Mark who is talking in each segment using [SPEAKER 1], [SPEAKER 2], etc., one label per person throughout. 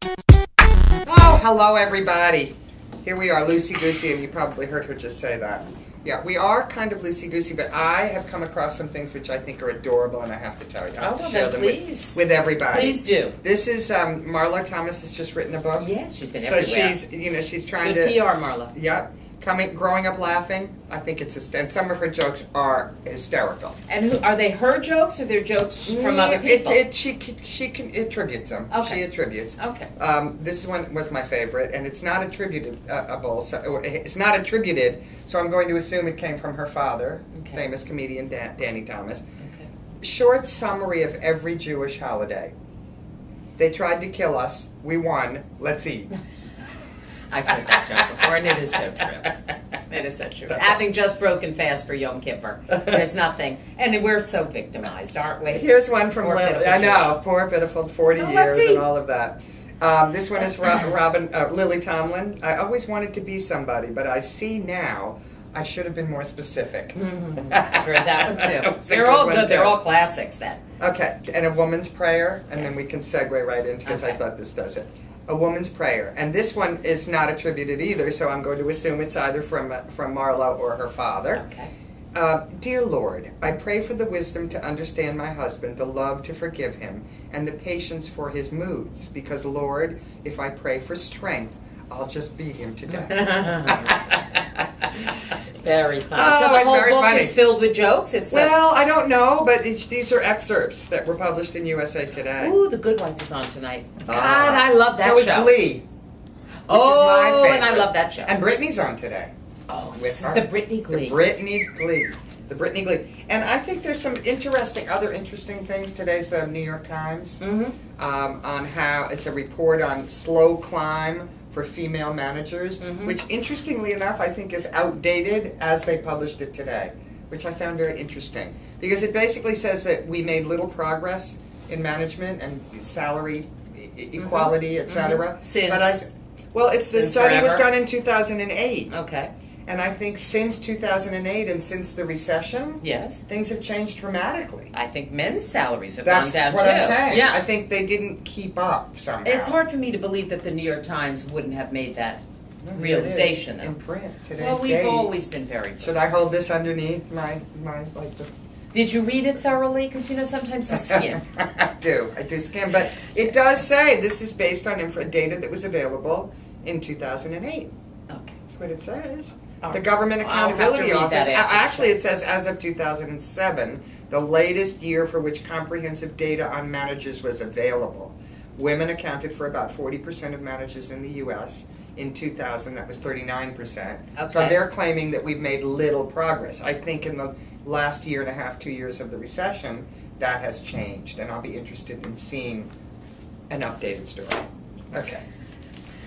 [SPEAKER 1] Oh, hello everybody. Here we are, loosey-goosey, and you probably heard her just say that. Yeah, we are kind of loosey-goosey, but I have come across some things which I think are adorable, and I have to tell you. I have to share them with everybody.
[SPEAKER 2] Please do.
[SPEAKER 1] This is, Marla Thomas has just written a book.
[SPEAKER 2] Yeah, she's been
[SPEAKER 1] so
[SPEAKER 2] everywhere.
[SPEAKER 1] she's trying
[SPEAKER 2] Good
[SPEAKER 1] to...
[SPEAKER 2] PR, Marla.
[SPEAKER 1] Yep. Growing up laughing, I think it's and some of her jokes are hysterical.
[SPEAKER 2] And are they her jokes or they're jokes from other people?
[SPEAKER 1] She attributes them.
[SPEAKER 2] Okay.
[SPEAKER 1] She attributes.
[SPEAKER 2] Okay.
[SPEAKER 1] This one was my favorite, and it's not attributed. It's not attributed, so I'm going to assume it came from her father, famous comedian Danny Thomas.
[SPEAKER 2] Okay.
[SPEAKER 1] Short summary of every Jewish holiday. They tried to kill us. We won. Let's eat.
[SPEAKER 2] I've heard that joke before, and it is so true. It is so true. Having just broken fast for Yom Kippur, there's nothing, and we're so victimized, aren't we?
[SPEAKER 1] Here's one from Lily. I know, poor pitiful, 40 years and all of that. This one is Lily Tomlin. I always wanted to be somebody, but I see now I should have been more specific.
[SPEAKER 2] Mm-hmm. I've heard that one too. They're all good. They're all classics then.
[SPEAKER 1] Okay, and a woman's prayer, and then we can segue right into, because I thought this does it. A woman's prayer, and this one is not attributed either, so I'm going to assume it's either from Marla or her father.
[SPEAKER 2] Okay.
[SPEAKER 1] Dear Lord, I pray for the wisdom to understand my husband, the love to forgive him, and the patience for his moods, because Lord, if I pray for strength, I'll just beat him to death.
[SPEAKER 2] Very funny. So the whole book is filled with jokes?
[SPEAKER 1] Well, I don't know, but these are excerpts that were published in USA Today.
[SPEAKER 2] Ooh, The Good Wife is on tonight. God, I love that show.
[SPEAKER 1] So is Glee.
[SPEAKER 2] Oh, and I love that show.
[SPEAKER 1] And Britney's on today.
[SPEAKER 2] Oh, this is the Britney Glee.
[SPEAKER 1] The Britney Glee. And I think there's some other interesting things. Today's the New York Times on how it's a report on slow climb for female managers, which interestingly enough I think is outdated as they published it today, which I found very interesting. Because it basically says that we made little progress in management and salary equality, etc.
[SPEAKER 2] Since
[SPEAKER 1] the study was done in 2008.
[SPEAKER 2] Okay.
[SPEAKER 1] And I think since 2008 and since the recession, things have changed dramatically.
[SPEAKER 2] I think men's salaries have gone down too.
[SPEAKER 1] That's what I'm saying. Yeah. I think they didn't keep up somehow.
[SPEAKER 2] It's hard for me to believe that the New York Times wouldn't have made that realization, though.
[SPEAKER 1] In print today's
[SPEAKER 2] Well, we've always been very good.
[SPEAKER 1] Should I hold this underneath my
[SPEAKER 2] Did you read it thoroughly? Because sometimes you skim.
[SPEAKER 1] I do skim, but it does say this is based on data that was available in 2008.
[SPEAKER 2] Okay.
[SPEAKER 1] That's what it says. The Government Accountability Office, actually it says as of 2007, the latest year for which comprehensive data on managers was available. Women accounted for about 40% of managers in the U.S. In 2000, that was 39%. Okay. So they're claiming that we've made little progress. I think in the last year and a half, 2 years of the recession, that has changed, and I'll be interested in seeing an updated story. Okay.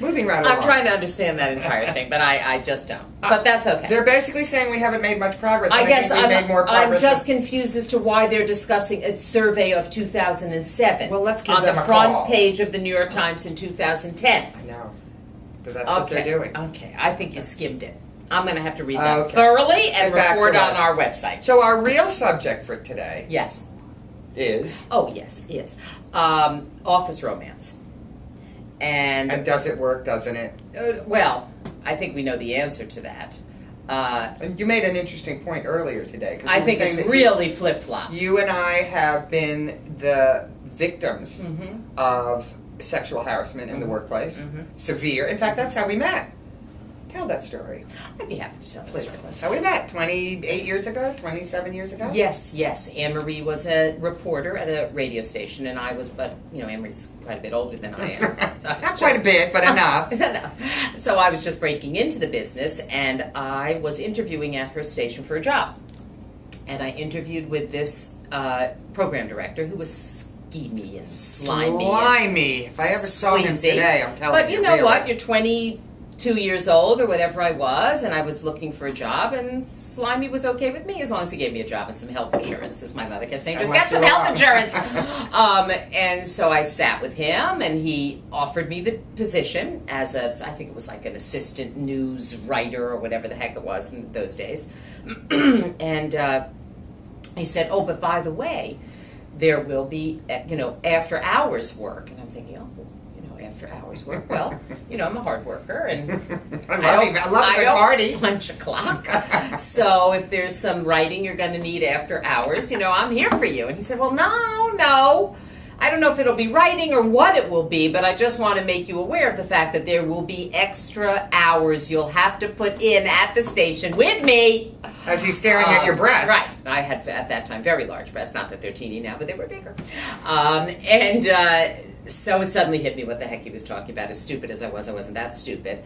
[SPEAKER 1] Moving right along.
[SPEAKER 2] I'm trying to understand that entire thing, but I just don't. But that's okay.
[SPEAKER 1] They're basically saying we haven't made much progress. I guess we made more progress.
[SPEAKER 2] I'm just confused as to why they're discussing a survey of 2007.
[SPEAKER 1] Well, let's give
[SPEAKER 2] them a call. On the front page of the New York Times in 2010.
[SPEAKER 1] I know. But that's what they're doing.
[SPEAKER 2] Okay. I think you skimmed it. I'm going to have to read that thoroughly and report on our website.
[SPEAKER 1] So our real subject for today is...
[SPEAKER 2] Oh, yes, office romance.
[SPEAKER 1] And does it work, doesn't it?
[SPEAKER 2] Well, I think we know the answer to that.
[SPEAKER 1] And you made an interesting point earlier today.
[SPEAKER 2] I think it's really flip-flopped.
[SPEAKER 1] You and I have been the victims of sexual harassment in the workplace. Severe. In fact, that's how we met. Tell that story.
[SPEAKER 2] I'd be happy to tell that story.
[SPEAKER 1] That's how we met. 28 years ago? 27 years ago?
[SPEAKER 2] Yes. Anne-Marie was a reporter at a radio station, and I was, but, Anne-Marie's quite a bit older than I am.
[SPEAKER 1] Not quite a bit, but enough.
[SPEAKER 2] Enough. So I was just breaking into the business, and I was interviewing at her station for a job. And I interviewed with this program director who was schemy and slimy.
[SPEAKER 1] Slimy. If I ever saw him today, I'm telling you.
[SPEAKER 2] But you know what? You're 22 years old or whatever I was, and I was looking for a job, and Slimy was okay with me as long as he gave me a job and some health insurance, as my mother kept saying, just get some health insurance. And so I sat with him, and he offered me the position as I think it was like an assistant news writer or whatever the heck it was in those days. And he said, oh, but by the way, there will be, after hours work. And I'm thinking, after hours work? Well, I'm a hard worker, and
[SPEAKER 1] I love a good party.
[SPEAKER 2] Punch a clock. So if there's some writing you're going to need after hours, I'm here for you. And he said, well, no. I don't know if it'll be writing or what it will be, but I just want to make you aware of the fact that there will be extra hours you'll have to put in at the station with me.
[SPEAKER 1] As he's staring at your breasts.
[SPEAKER 2] Right. I had, at that time, very large breasts. Not that they're teeny now, but they were bigger. So it suddenly hit me what the heck he was talking about. As stupid as I wasn't that stupid.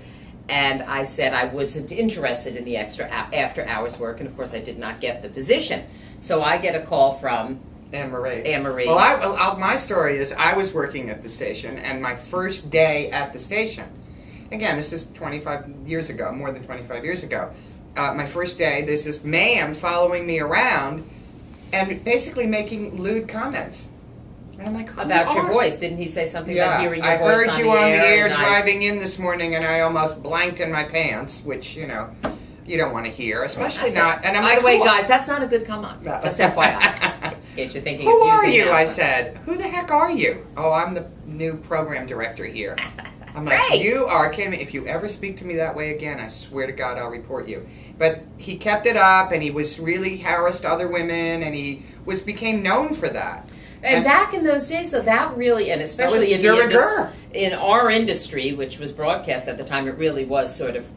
[SPEAKER 2] And I said I wasn't interested in the extra after-hours work, and of course I did not get the position. So I get a call from
[SPEAKER 1] Anne Marie.
[SPEAKER 2] Well,
[SPEAKER 1] my story is I was working at the station, and my first day at the station, again, this is 25 years ago, more than 25 years ago, my first day, there's this man following me around and basically making lewd comments. And I'm like,
[SPEAKER 2] about your voice. Didn't he say something about hearing your voice
[SPEAKER 1] I heard you on the air
[SPEAKER 2] and
[SPEAKER 1] driving in this morning, and I almost blanked in my pants, which, you don't want to hear, especially not. And I'm
[SPEAKER 2] by the way, guys, that's not a good come on. Just FYI. In case you're thinking
[SPEAKER 1] Who
[SPEAKER 2] of
[SPEAKER 1] are
[SPEAKER 2] using
[SPEAKER 1] you?
[SPEAKER 2] that.
[SPEAKER 1] I said. Who the heck are you? Oh, I'm the new program director here. I'm like,
[SPEAKER 2] Great.
[SPEAKER 1] You are kidding me. If you ever speak to me that way again, I swear to God, I'll report you. But he kept it up, and he was really harassed other women, and he became known for that.
[SPEAKER 2] And back in those days, so that really, and especially in our industry, which was broadcast at the time, it really was sort of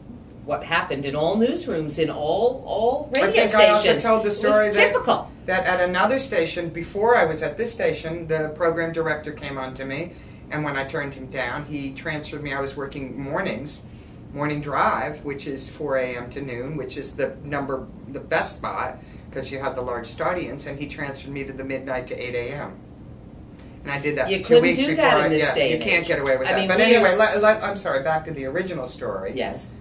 [SPEAKER 2] what happened in all newsrooms, in all radio stations.
[SPEAKER 1] I also told the story
[SPEAKER 2] typical.
[SPEAKER 1] That at another station, before I was at this station, the program director came on to me, and when I turned him down, he transferred me. I was working morning drive, which is 4 a.m. to noon, which is the best spot, because you have the largest audience, and he transferred me to the midnight to 8 a.m. And I did that
[SPEAKER 2] you
[SPEAKER 1] 2 weeks
[SPEAKER 2] do
[SPEAKER 1] before.
[SPEAKER 2] That in this day
[SPEAKER 1] you can't get away with that.
[SPEAKER 2] mean,
[SPEAKER 1] but anyway, I'm sorry, back to the original story.
[SPEAKER 2] Yes.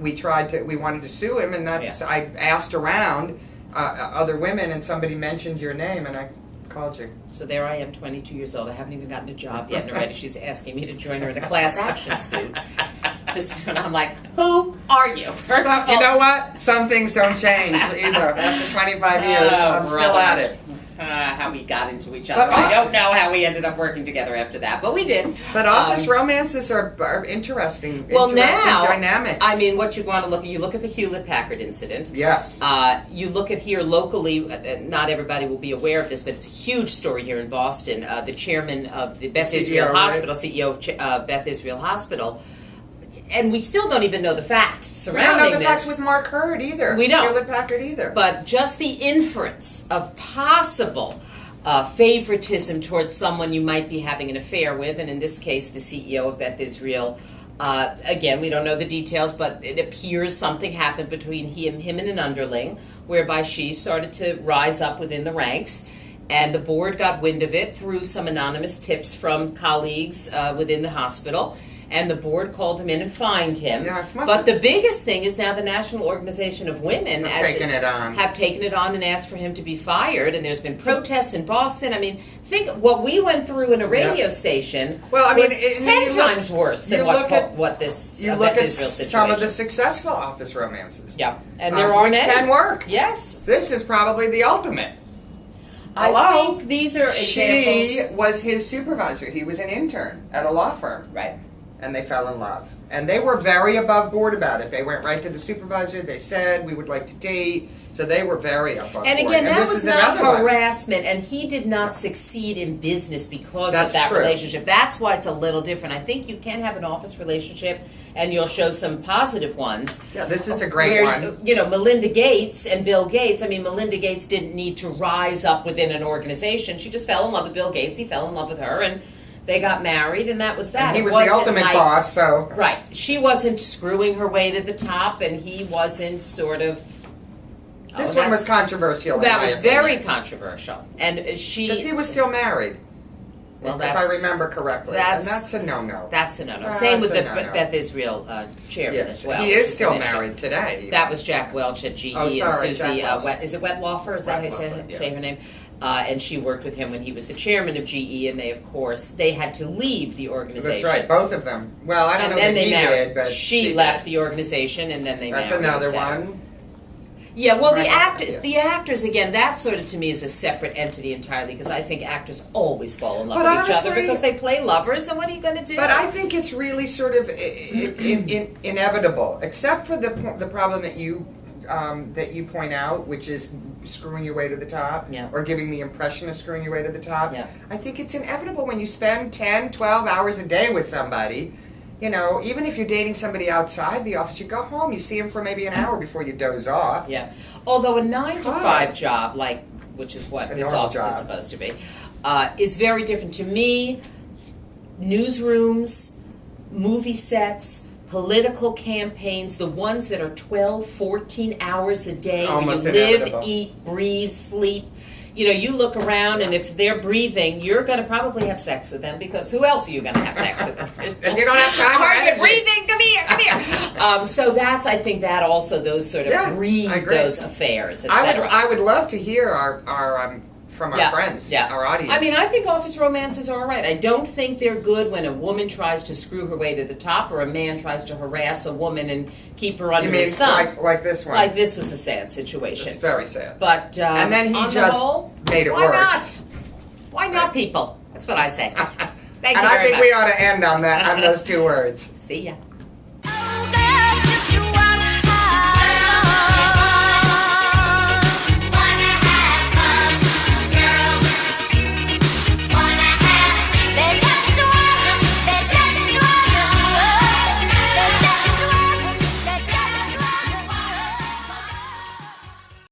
[SPEAKER 1] We wanted to sue him, and I asked around other women, and somebody mentioned your name, and I called you.
[SPEAKER 2] So there I am, 22 years old. I haven't even gotten a job yet, and already she's asking me to join her in a class action suit. And I'm like, who are you? First of all,
[SPEAKER 1] you know what? Some things don't change either. After 25 years, I'm still at it.
[SPEAKER 2] How we got into each other. I don't know how we ended up working together after that, but we did.
[SPEAKER 1] But office romances are interesting.
[SPEAKER 2] Well, now,
[SPEAKER 1] dynamics.
[SPEAKER 2] I mean, what you want to you look at the Hewlett-Packard incident.
[SPEAKER 1] Yes.
[SPEAKER 2] You look at here locally. Not everybody will be aware of this, but it's a huge story here in Boston. The chairman of the Beth Israel Hospital, CEO of Beth Israel Hospital. And we still don't even know the facts surrounding this.
[SPEAKER 1] We don't know the facts with Mark Hurd either.
[SPEAKER 2] We don't.
[SPEAKER 1] Hewlett-Packard either.
[SPEAKER 2] But just the inference of possible favoritism towards someone you might be having an affair with, and in this case, the CEO of Beth Israel. Again, we don't know the details, but it appears something happened between him and an underling, whereby she started to rise up within the ranks. And the board got wind of it through some anonymous tips from colleagues within the hospital. And the board called him in and fined him.
[SPEAKER 1] Yeah,
[SPEAKER 2] but the biggest thing is now the National Organization of Women
[SPEAKER 1] have taken it on
[SPEAKER 2] and asked for him to be fired. And there's been protests in Boston. I mean, think what we went through in a radio station.
[SPEAKER 1] Well, I mean,
[SPEAKER 2] was 10 times worse than what this.
[SPEAKER 1] You look at some of the successful office romances.
[SPEAKER 2] Yeah, and there are
[SPEAKER 1] which can work.
[SPEAKER 2] Yes,
[SPEAKER 1] this is probably the ultimate.
[SPEAKER 2] I think these are examples.
[SPEAKER 1] She was his supervisor. He was an intern at a law firm.
[SPEAKER 2] Right.
[SPEAKER 1] And they fell in love. And they were very above board about it. They went right to the supervisor. They said, we would like to date. So they were very above board.
[SPEAKER 2] And again, that was not harassment, and he did not succeed in business because of that relationship. That's why it's a little different. I think you can have an office relationship, and you'll show some positive ones.
[SPEAKER 1] Yeah, this is a great one.
[SPEAKER 2] You know, Melinda Gates and Bill Gates. I mean, Melinda Gates didn't need to rise up within an organization. She just fell in love with Bill Gates. He fell in love with her, and they got married, and that was that.
[SPEAKER 1] And he was the ultimate boss, so...
[SPEAKER 2] Right. She wasn't screwing her way to the top, and he wasn't sort of...
[SPEAKER 1] This one was controversial.
[SPEAKER 2] That was very controversial. And she...
[SPEAKER 1] Because he was still married. Well, if I remember correctly. And that's a no-no.
[SPEAKER 2] That's a no-no. Same with the Beth Israel chairman as well.
[SPEAKER 1] He is still married today. Even.
[SPEAKER 2] That was Jack Welch at GE and Susie... is it Wettlaufer? Is that how you say her name? And she worked with him when he was the chairman of GE, and they, of course, they had to leave the organization.
[SPEAKER 1] That's right, both of them. Well, I don't know that he did, but
[SPEAKER 2] she left the organization, and then they married.
[SPEAKER 1] That's another one.
[SPEAKER 2] Yeah, well,
[SPEAKER 1] Right.
[SPEAKER 2] the actors again. That sort of to me is a separate entity entirely because I think actors always fall in love
[SPEAKER 1] But
[SPEAKER 2] with each
[SPEAKER 1] honestly,
[SPEAKER 2] other because they play lovers. And what are you going to do?
[SPEAKER 1] But I think it's really sort of inevitable, except for the problem that you point out, which is screwing your way to the top,
[SPEAKER 2] Yeah.
[SPEAKER 1] or giving the impression of screwing your way to the top.
[SPEAKER 2] Yeah.
[SPEAKER 1] I think it's inevitable when you spend 10, 12 hours a day with somebody. You know, even if you're dating somebody outside the office, you go home, you see them for maybe an hour before you doze off.
[SPEAKER 2] Yeah. Although a 9 to 5 job, which is what this office is supposed to be, is very different to me. Newsrooms, movie sets, political campaigns, the ones that are 12, 14 hours a day, where you live, eat, breathe, sleep. You know, you look around, and if they're breathing, you're going to probably have sex with them because who else are you going to have sex with?
[SPEAKER 1] And you don't have time.
[SPEAKER 2] Are you breathing? Come here. So that's, I think, that also those sort of breed those affairs, etc.
[SPEAKER 1] I would love to hear our from our friends, our audience.
[SPEAKER 2] I mean, I think office romances are all right. I don't think they're good when a woman tries to screw her way to the top or a man tries to harass a woman and keep her under his thumb.
[SPEAKER 1] Like this one?
[SPEAKER 2] Like this was a sad situation.
[SPEAKER 1] It's very sad.
[SPEAKER 2] But
[SPEAKER 1] and then he just made it worse.
[SPEAKER 2] Why not, people? That's what I say. Thank you very much.
[SPEAKER 1] And I think we ought to end on that on those 2 words.
[SPEAKER 2] See ya.